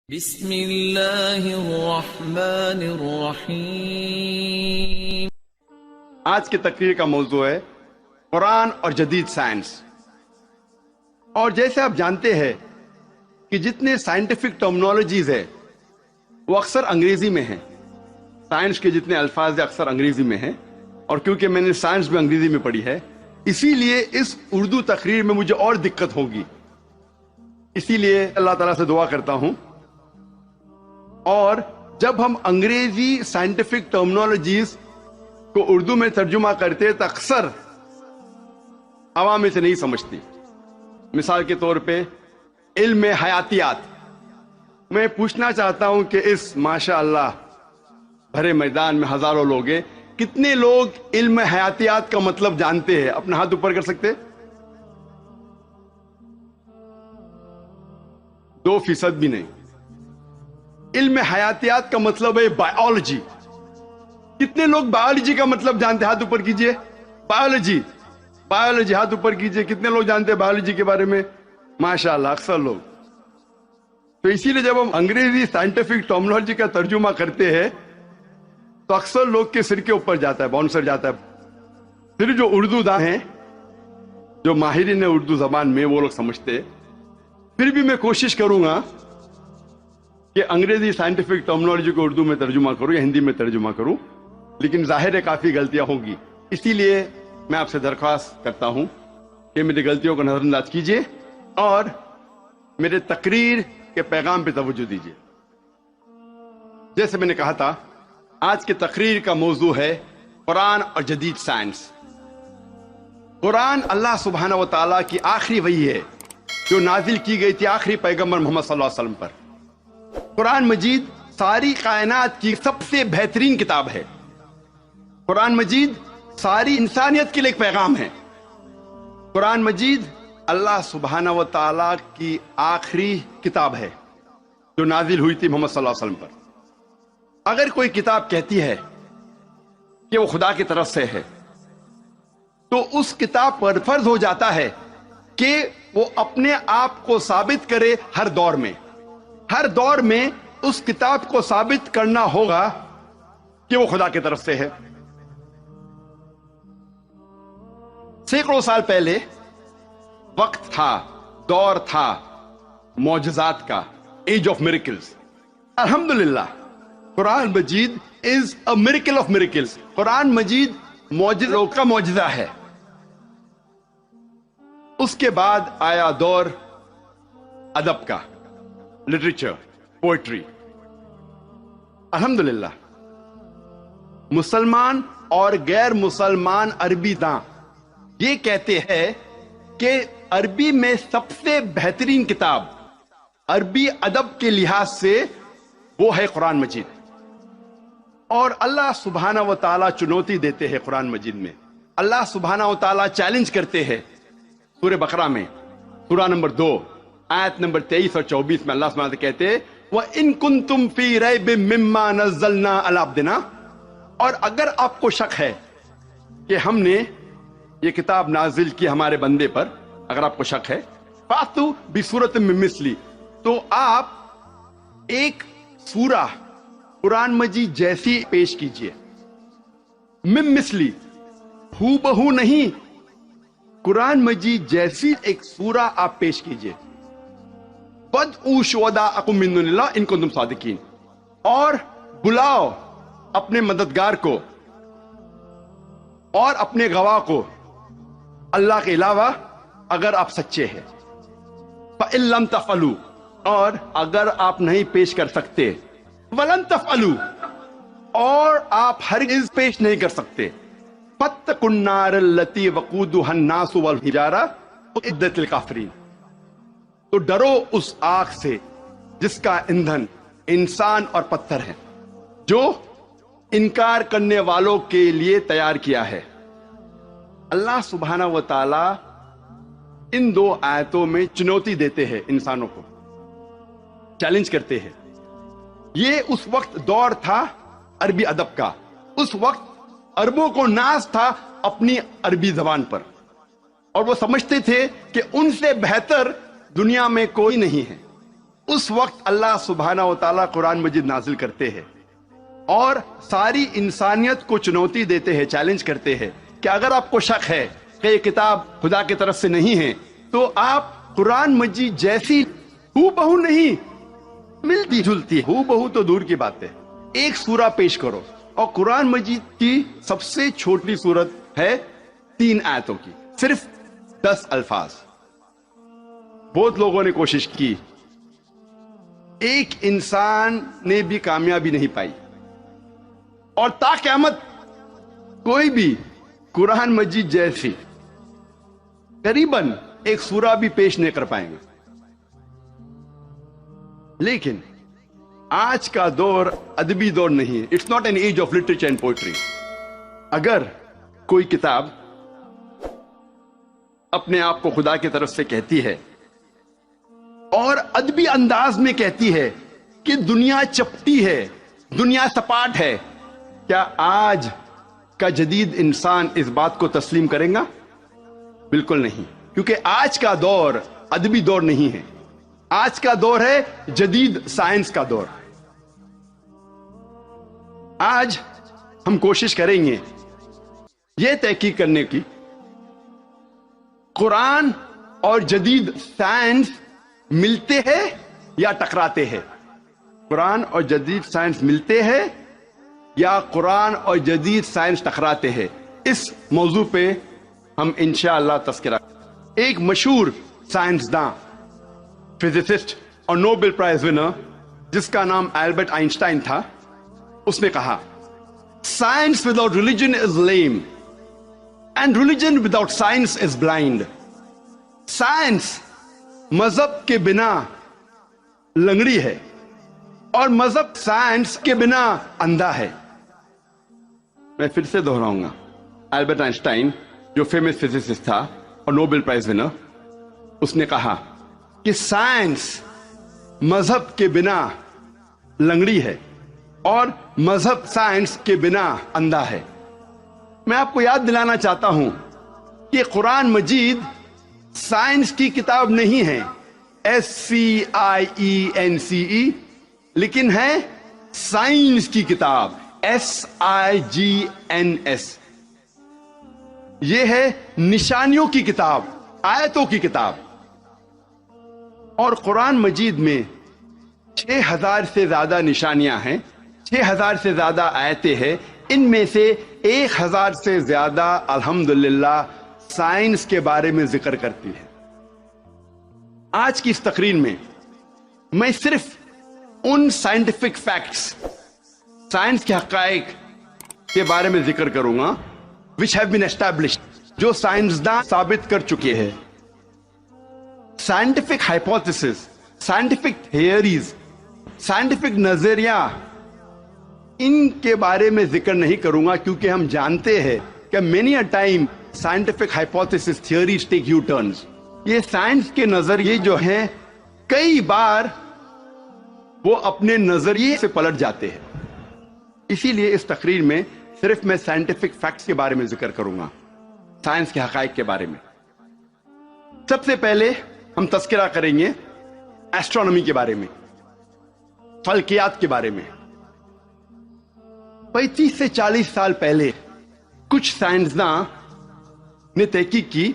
بسم اللہ الرحمن الرحیم۔ آج کی تقریر کا موضوع ہے قرآن اور جدید سائنس۔ اور جیسے آپ جانتے ہیں کہ جتنے سائنٹیفک ٹرمنالوجیز ہے وہ اکثر انگریزی میں ہیں، سائنس کے جتنے الفاظ ہیں اکثر انگریزی میں ہیں، اور کیونکہ میں نے سائنس بھی انگریزی میں پڑھی ہے اسی لیے اس اردو تقریر میں مجھے اور دقت ہوگی، اسی لیے اللہ تعالیٰ سے دعا کرتا ہوں۔ اور جب ہم انگریزی سائنٹیفک ٹرمنالوجیز کو اردو میں ترجمہ کرتے تو اکثر عوام اسے نہیں سمجھتی۔ مثال کے طور پہ علم حیاتیات، میں پوچھنا چاہتا ہوں کہ اس ماشاء اللہ بھرے میدان میں ہزاروں لوگ ہیں، کتنے لوگ علم حیاتیات کا مطلب جانتے ہیں؟ اپنا ہاتھ اوپر کر سکتے؟ 2% بھی نہیں۔ علم حیاتیات کا مطلب ہے بائیولوجی۔ کتنے لوگ بائیولوجی کا مطلب جانتے ہیں؟ ہاتھ اوپر کیجئے۔ بائیولوجی ہاتھ اوپر کیجئے۔ کتنے لوگ جانتے ہیں بائیولوجی کے بارے میں؟ ماشاءاللہ اکثر لوگ۔ تو اسی لیے جب ہم انگریزی سائنٹیفک ٹرمنالوجی کا ترجمہ کرتے ہیں تو اکثر لوگ کے سر کے اوپر جاتا ہے، باؤنسر جاتا ہے۔ پھر جو اردو داں ہیں، جو ماہرین اردو زبان میں، وہ لوگ سمجھتے ہیں۔ پھر بھی میں کوشش کروں گا کہ انگریزی سائنٹیفک ٹرمنالوجی کو اردو میں ترجمہ کروں یا ہندی میں ترجمہ کروں، لیکن ظاہر ہے کافی غلطیاں ہوگی، اسی لیے میں آپ سے درخواست کرتا ہوں کہ میری غلطیوں کو نظر انداز کیجیے اور میرے تقریر کے پیغام پہ توجہ دیجیے۔ جیسے میں نے کہا تھا، آج کی تقریر کا موضوع ہے قرآن اور جدید سائنس۔ قرآن اللہ سبحانہ و تعالیٰ کی آخری وحی ہے جو نازل کی گئی تھی آخری پیغمبر محمد صلی اللہ علیہ وسلم پر۔ قرآن مجید ساری کائنات کی سب سے بہترین کتاب ہے۔ قرآن مجید ساری انسانیت کے لیے ایک پیغام ہے۔ قرآن مجید اللہ سبحانہ و تعالیٰ کی آخری کتاب ہے جو نازل ہوئی تھی محمد صلی اللہ علیہ وسلم پر۔ اگر کوئی کتاب کہتی ہے کہ وہ خدا کی طرف سے ہے تو اس کتاب پر فرض ہو جاتا ہے کہ وہ اپنے آپ کو ثابت کرے۔ ہر دور میں اس کتاب کو ثابت کرنا ہوگا کہ وہ خدا کی طرف سے ہے۔ سینکڑوں سال پہلے وقت تھا، دور تھا معجزات کا، ایج آف میریکلز۔ الحمدللہ Quran Majeed is a miracle of miracles. Quran Majeed معجزوں کا معجزہ ہے۔ اس کے بعد آیا دور ادب کا، لٹریچر، پوئٹری۔ الحمدللہ مسلمان اور غیر مسلمان عربی داں یہ کہتے ہیں کہ عربی میں سب سے بہترین کتاب عربی ادب کے لحاظ سے وہ ہے قرآن مجید۔ اور اللہ سبحانہ و تعالیٰ چنوتی دیتے ہیں قرآن مجید میں۔ اللہ سبحانہ و تعالیٰ چیلنج کرتے ہیں سورہ بقرہ میں، سورہ نمبر 2 آیت نمبر 23 اور 24 میں اللہ سبحانہ کہتے ہیں وَإِن كُنتُمْ فِي رَيْبٍ مِّمَّا نَزَّلْنَا عَلَىٰ عَبْدِنَا، اور اگر آپ کو شک ہے کہ ہم نے یہ کتاب نازل کی ہمارے بندے پر، اگر آپ کو شک ہے فَأْتُوا بِسُورَةٍ مِّن مِّثْلِهِ، تو آپ ایک سورہ قرآن مجید جیسی پیش کیجئے۔ مِن مِّثْلِهِ، ہو بہو نہیں، قرآن مجید جیسی ایک سورہ آپ پیش کیجئے۔ وَادْعُوا شُهَدَاءَكُم مِّن دُونِ اللَّهِ إِن كُنتُمْ صَادِقِينَ، اور بلاؤ اپنے مددگار کو اور اپنے گواہ کو اللہ کے علاوہ اگر آپ سچے ہیں۔ فَإِن لَّمْ تَفْعَلُوا، اور اگر آپ نہیں پیش کر سکتے، وَلَن تَفْعَلُوا، اور آپ ہرگز پیش نہیں کر سکتے، فَاتَّقُوا النَّارَ الَّتِي وَقُودُهَا النَّاسُ وَالْحِجَارَةُ أُعِدَّتْ لِلْكَافِرِينَ، تو ڈرو اس آگ سے جس کا ایندھن انسان اور پتھر ہے، جو انکار کرنے والوں کے لیے تیار کیا ہے۔ اللہ سبحانہ و تعالی ان 2 آیتوں میں چنوتی دیتے ہیں، انسانوں کو چیلنج کرتے ہیں۔ یہ اس وقت دور تھا عربی ادب کا، اس وقت عربوں کو ناز تھا اپنی عربی زبان پر، اور وہ سمجھتے تھے کہ ان سے بہتر دنیا میں کوئی نہیں ہے۔ اس وقت اللہ سبحانہ و تعالیٰ قرآن مجید نازل کرتے ہیں اور ساری انسانیت کو چنوتی دیتے ہیں، چیلنج کرتے ہیں کہ اگر آپ کو شک ہے کہ یہ کتاب خدا کی طرف سے نہیں ہے تو آپ قرآن مجید جیسی ہو بہو نہیں، ملتی جلتی ہو بہو تو دور کی بات ہے، ایک سورہ پیش کرو، اور قرآن مجید کی سب سے چھوٹی سورت ہے 3 آیتوں کی، صرف 10 الفاظ۔ بہت لوگوں نے کوشش کی، ایک انسان نے بھی کامیابی نہیں پائی، اور تا قیامت کوئی بھی قرآن مجید جیسی قریباً ایک سورہ بھی پیش نہیں کر پائیں گے۔ لیکن آج کا دور ادبی دور نہیں ہے، it's not an age of literature and poetry. اگر کوئی کتاب اپنے آپ کو خدا کی طرف سے کہتی ہے اور ادبی انداز میں کہتی ہے کہ دنیا چپٹی ہے، دنیا سپاٹ ہے، کیا آج کا جدید انسان اس بات کو تسلیم کرے گا؟ بالکل نہیں، کیونکہ آج کا دور ادبی دور نہیں ہے، آج کا دور ہے جدید سائنس کا دور۔ آج ہم کوشش کریں گے یہ تحقیق کرنے کی قرآن اور جدید سائنس ملتے ہیں یا ٹکراتے ہیں، قرآن اور جدید سائنس ملتے ہیں یا قرآن اور جدید سائنس ٹکراتے ہیں۔ اس موضوع پہ ہم انشاءاللہ تذکرہ۔ ایک مشہور سائنسداں، فزسسٹ اور نوبل پرائز ونر جس کا نام البرٹ آئنسٹائن تھا، اس نے کہا science without religion is lame and religion without science is blind. Science مذہب کے بنا لنگڑی ہے اور مذہب سائنس کے بنا اندھا ہے۔ میں پھر سے دہراؤں گا، البرٹ آئنسٹائن جو فیمس فزسسٹ تھا اور نوبل پرائز ونر، اس نے کہا کہ سائنس مذہب کے بنا لنگڑی ہے اور مذہب سائنس کے بنا اندھا ہے۔ میں آپ کو یاد دلانا چاہتا ہوں کہ قرآن مجید سائنس کی کتاب نہیں ہے، SCIENCE، لیکن ہے سائنس کی کتاب، SIGNS۔ یہ ہے نشانیوں کی کتاب، آیتوں کی کتاب، اور قرآن مجید میں 6000 سے زیادہ نشانیاں ہیں، 6000 سے زیادہ آیتیں ہیں، ان میں سے 1000 سے زیادہ الحمدللہ سائنس کے بارے میں ذکر کرتی ہے۔ آج کی اس تقریر میں میں صرف ان سائنٹیفک فیکٹس، سائنس کے حقائق کے بارے میں ذکر کروں گا which have been established، جو سائنسداں ثابت کر چکے ہیں۔ Scientific hypothesis, scientific theories, scientific نظریہ، ان کے بارے میں ذکر نہیں کروں گا، کیونکہ ہم جانتے ہیں کہ many a time scientific hypothesis theories take U-turns۔ یہ سائنس کے نظریے جو ہیں کئی بار وہ اپنے نظریے سے پلٹ جاتے ہیں۔ اسی لیے اس تقریر میں صرف میں سائنٹیفک فیکٹس کے بارے میں ذکر کروں گا، سائنس کے حقائق کے بارے میں۔ سب سے پہلے ہم تذکرہ کریں گے ایسٹرونومی کے بارے میں، فلکیات کے بارے میں۔ 35 سے 40 سال پہلے کچھ سائنسداں نے تحقیق کی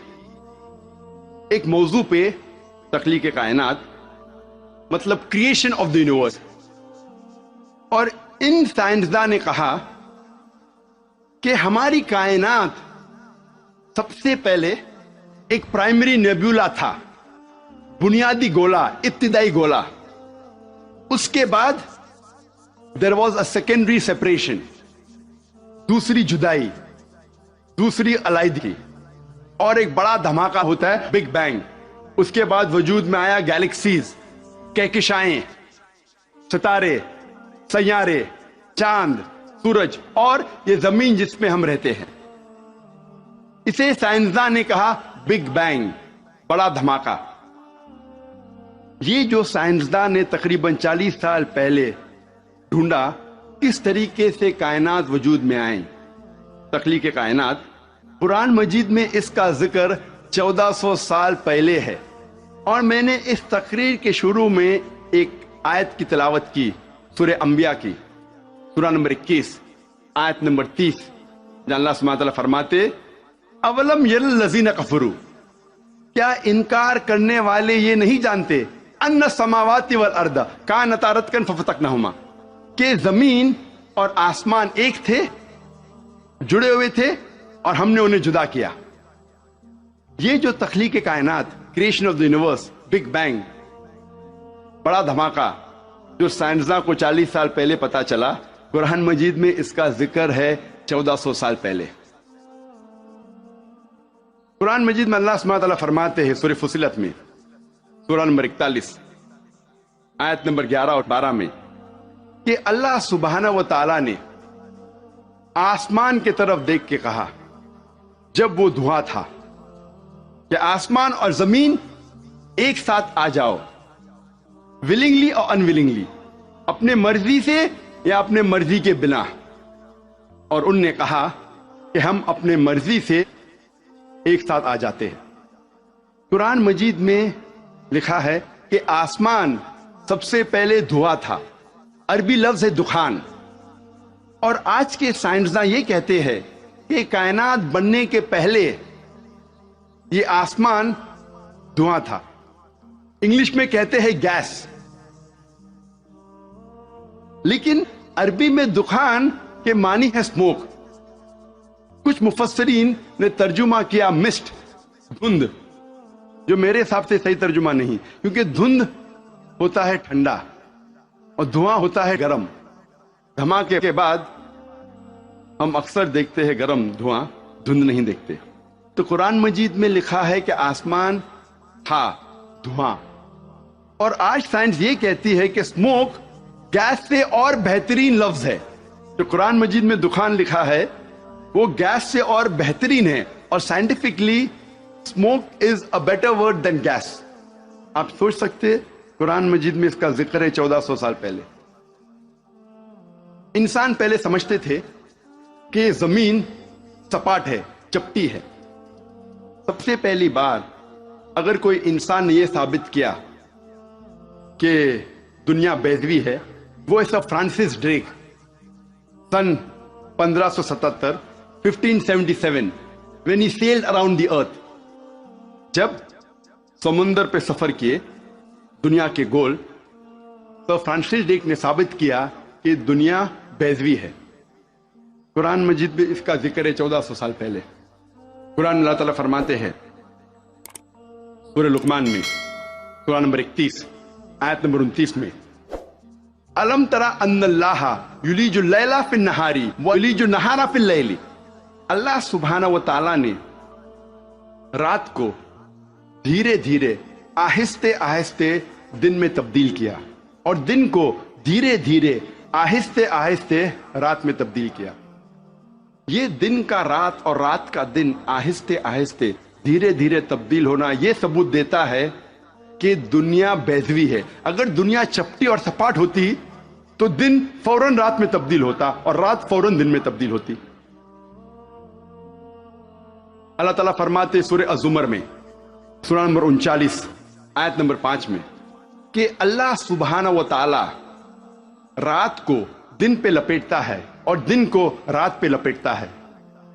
ایک موضوع پہ، تخلیق کائنات، مطلب کریشن آف دی یونیورس، اور ان سائنسداں نے کہا کہ ہماری کائنات سب سے پہلے ایک پرائمری نیبولا تھا، بنیادی گولا، ابتدائی گولا۔ اس کے بعد there was a secondary separation، دوسری جدائی، دوسری علیحدگی، اور ایک بڑا دھماکہ ہوتا ہے بگ بینگ۔ اس کے بعد وجود میں آیا گیلیکسیز، کہکشائیں، ستارے، سیارے، چاند، سورج، اور یہ زمین جس میں ہم رہتے ہیں۔ اسے سائنسداں نے کہا بگ بینگ، بڑا دھماکہ۔ یہ جو سائنسداں نے تقریباً 40 سال پہلے ڈھونڈا کس طریقے سے کائنات وجود میں آئیں، تخلیق کائنات، قرآن مجید میں اس کا ذکر 1400 سال پہلے ہے، اور میں نے اس تقریر کے شروع میں ایک آیت کی تلاوت کی سورہ انبیاء کی، سورہ نمبر 21 آیت نمبر 30، جہاں اللہ سبحانہ تعالیٰ فرماتے اولم یر الذین کفروا، کیا انکار کرنے والے یہ نہیں جانتے ان السماوات والارض کانتا رتقا ففتقناہما، کہ زمین اور آسمان ایک تھے، جڑے ہوئے تھے، اور ہم نے انہیں جدا کیا۔ یہ جو تخلیق کائنات، creation of the universe, big bang, بڑا دھماکہ، جو سائنسداں کو 40 سال پہلے پتا چلا، قرآن مجید میں اس کا ذکر ہے 1400 سال پہلے۔ قرآن مجید میں اللہ سبحانہ تعالیٰ فرماتے ہیں سورہ فصلت میں، سورہ نمبر 41 آیت نمبر 11 اور 12 میں، کہ اللہ سبحانہ و تعالیٰ نے آسمان کی طرف دیکھ کے کہا جب وہ دھواں تھا کہ آسمان اور زمین ایک ساتھ آ جاؤ، ولنگلی اور انولنگلی، اپنے مرضی سے یا اپنے مرضی کے بنا، اور ان نے کہا کہ ہم اپنے مرضی سے ایک ساتھ آ جاتے ہیں۔ قرآن مجید میں لکھا ہے کہ آسمان سب سے پہلے دھواں تھا، عربی لفظ ہے دخان، اور آج کے سائنسداں یہ کہتے ہیں کہ کائنات بننے کے پہلے یہ آسمان دھواں تھا، انگلش میں کہتے ہیں گیس، لیکن عربی میں دخان کے معنی ہے اسموک۔ کچھ مفسرین نے ترجمہ کیا مسٹ، دھند، جو میرے حساب سے صحیح ترجمہ نہیں، کیونکہ دھند ہوتا ہے ٹھنڈا اور دھواں ہوتا ہے گرم۔ دھماکے کے بعد ہم اکثر دیکھتے ہیں گرم دھواں، دھند نہیں دیکھتے۔ تو قرآن مجید میں لکھا ہے کہ آسمان تھا دھواں، اور آج سائنس یہ کہتی ہے کہ اسموک گیس سے اور بہترین لفظ ہے۔ جو قرآن مجید میں دخان لکھا ہے وہ گیس سے اور بہترین ہے، اور scientifically smoke is a better word than gas. آپ سوچ سکتے قرآن مجید میں اس کا ذکر ہے 1400 سال پہلے۔ انسان پہلے سمجھتے تھے کہ زمین سپاٹ ہے، چپٹی ہے۔ سب سے پہلی بار اگر کوئی انسان نے یہ ثابت کیا کہ دنیا بیضوی ہے، وہ ہے سر Francis Drake, sun 1577 1577 when he sailed around the earth، جب سمندر پہ سفر کیے دنیا کے گول، تو فرانسس ڈریک نے ثابت کیا کہ دنیا بیضوی ہے۔ قرآن مجید میں اس کا ذکر ہے 1400 سال پہلے۔ قرآن اللہ تعالیٰ فرماتے ہیں سورہ لقمان میں، سورہ نمبر 31 آیت نمبر 29 میں، الم ترى ان اللہ یلیج اللیل فی النہار ویلیج النہار فی اللیل، اللہ سبحانہ و تعالیٰ نے رات کو دھیرے دھیرے، آہستے آہستے دن میں تبدیل کیا، اور دن کو دھیرے دھیرے، آہستے آہستے رات میں تبدیل کیا۔ یہ دن کا رات اور رات کا دن آہستے آہستے دھیرے دھیرے تبدیل ہونا، یہ ثبوت دیتا ہے کہ دنیا بیضوی ہے۔ اگر دنیا چپٹی اور سپاٹ ہوتی تو دن فوراً رات میں تبدیل ہوتا اور رات فوراً دن میں تبدیل ہوتی۔ اللہ تعالیٰ فرماتے سورہ الزمر میں، سورہ نمبر 39 آیت نمبر 5 میں، کہ اللہ سبحانہ و تعالی رات کو دن پہ لپیٹتا ہے اور دن کو رات پہ لپیٹتا ہے۔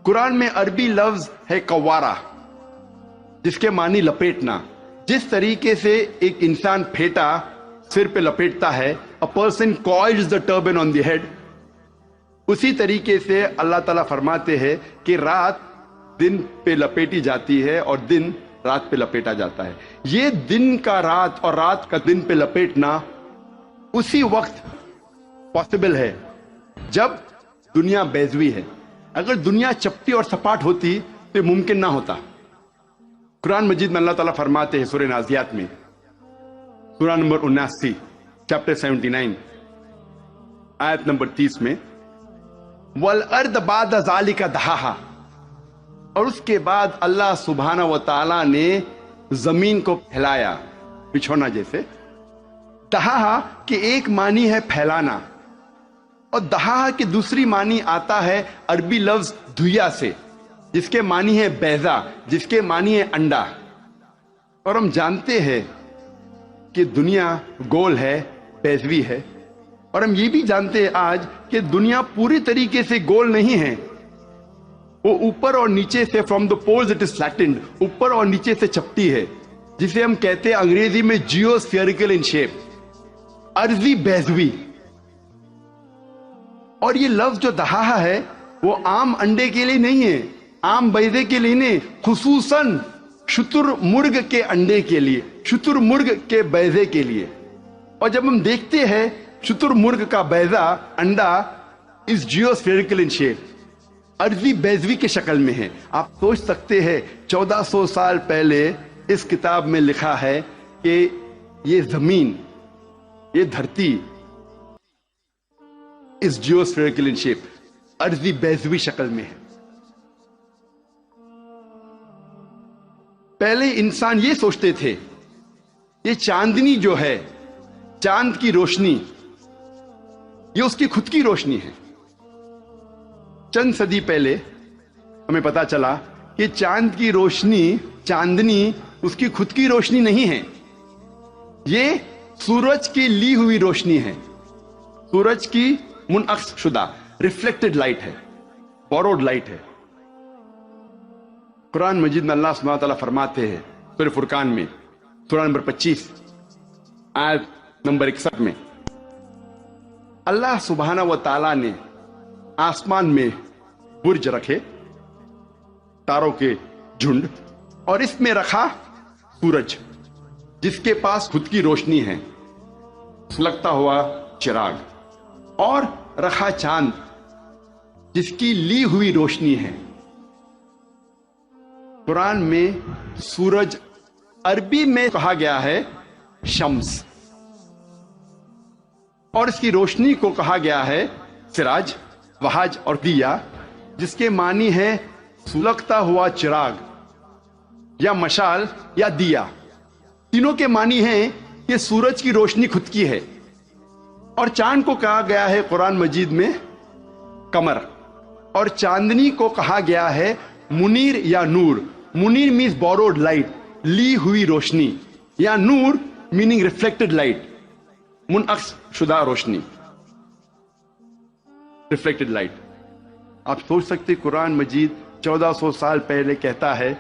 قرآن میں عربی لفظ ہے قوارہ، جس کے معنی لپیٹنا۔ جس طریقے سے ایک انسان پھیٹا سر پہ لپیٹتا ہے، a person coils the turban on the head، اسی طریقے سے اللہ تعالیٰ فرماتے ہیں کہ رات دن پہ لپیٹی جاتی ہے اور دن رات پہ لپیٹا جاتا ہے۔ یہ دن کا رات اور رات کا دن پہ لپیٹنا اسی وقت پاسبل ہے جب دنیا بیضوی ہے۔ اگر دنیا چپٹی اور سپاٹ ہوتی تو ممکن نہ ہوتا۔ قرآن مجید میں اللہ تعالیٰ فرماتے ہیں سورہ نازیات میں، سورہ نمبر 79 چیپٹر 79 آیت نمبر 30 میں، وَالْأَرْضَ بَعْدَ ذَلِكَ دَحَاهَا، اور اس کے بعد اللہ سبحانہ و تعالیٰ نے زمین کو پھیلایا بچھونا جیسے۔ دہا کہ ایک معنی ہے پھیلانا، اور دہا کی دوسری معنی آتا ہے عربی لفظ دھویا سے، جس کے معنی ہے بیضا، جس کے معنی ہے انڈا۔ اور ہم جانتے ہیں کہ دنیا گول ہے، بیضوی ہے، اور ہم یہ بھی جانتے ہیں آج کہ دنیا پوری طریقے سے گول نہیں ہے، وہ اوپر اور نیچے سے from the poles it is flattened, اوپر اور نیچے سے چپٹی ہے، جسے ہم کہتے ہیں انگریزی میں جیو اسفیریکل ان شیپ، ارضی بیضوی۔ اور یہ لفظ جو دہا ہے وہ عام انڈے کے لیے نہیں ہے، عام بیضے کے لیے نہیں، خصوصاً شتر مرغ کے انڈے کے لیے، شتر مرغ کے بیضے کے لیے۔ اور جب ہم دیکھتے ہیں شتر مرغ کا بیضہ، انڈا اس جیو اسفیریکل ان شیپ، ارضی بیضوی کے شکل میں ہے۔ آپ سوچ سکتے ہیں 1400 سال پہلے اس کتاب میں لکھا ہے کہ یہ زمین، یہ دھرتی اس جیو اسفیریکل ان شیپ، ارضی بیضوی شکل میں ہے۔ پہلے انسان یہ سوچتے تھے یہ چاندنی جو ہے، چاند کی روشنی، یہ اس کی خود کی روشنی ہے۔ چند صدی پہلے ہمیں پتا چلا کہ چاند کی روشنی، چاندنی اس کی خود کی روشنی نہیں ہے، یہ سورج کی لی ہوئی روشنی ہے، سورج کی منعکس شدہ ریفلیکٹڈ لائٹ ہے، بوروڈ لائٹ ہے۔ قرآن مجید میں اللہ سبحانہ وتعالیٰ فرماتے ہیں سورہ فرقان میں، سورہ نمبر 25 آیت نمبر 61 میں، اللہ سبحانہ وتعالیٰ نے آسمان میں برج رکھے، تاروں کے جھنڈ، اور اس میں رکھا سورج جس کے پاس خود کی روشنی ہے، سلگتا ہوا چراغ، اور رکھا چاند جس کی لی ہوئی روشنی ہے۔ قرآن میں سورج عربی میں کہا گیا ہے شمس، اور اس کی روشنی کو کہا گیا ہے سراج، وہاج اور دیا، جس کے معنی ہے سلگتا ہوا چراغ یا مشال یا دیا۔ تینوں کے معنی ہیں کہ سورج کی روشنی خود کی ہے، اور چاند کو کہا گیا ہے قرآن مجید میں قمر، اور چاندنی کو کہا گیا ہے منیر یا نور۔ منیر مینز بوروڈ لائٹ، لی ہوئی روشنی، یا نور میننگ ریفلیکٹڈ لائٹ، منعکس شدہ روشنی، ریفلیکٹڈ لائٹ۔ آپ سوچ سکتے قرآن مجید 1400 سال پہلے کہتا ہے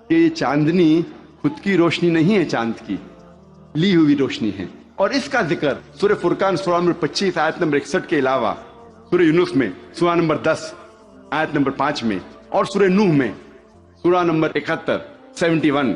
کہ یہ چاندنی خود کی روشنی نہیں ہے، چاند کی لی ہوئی روشنی ہے۔ اور اس کا ذکر سورہ فرقان سورہ نمبر 25 آیت نمبر 61 کے علاوہ سورہ یونس میں سورہ نمبر 10 آیت نمبر 5 میں، اور سورہ نوح میں سورہ نمبر 71 71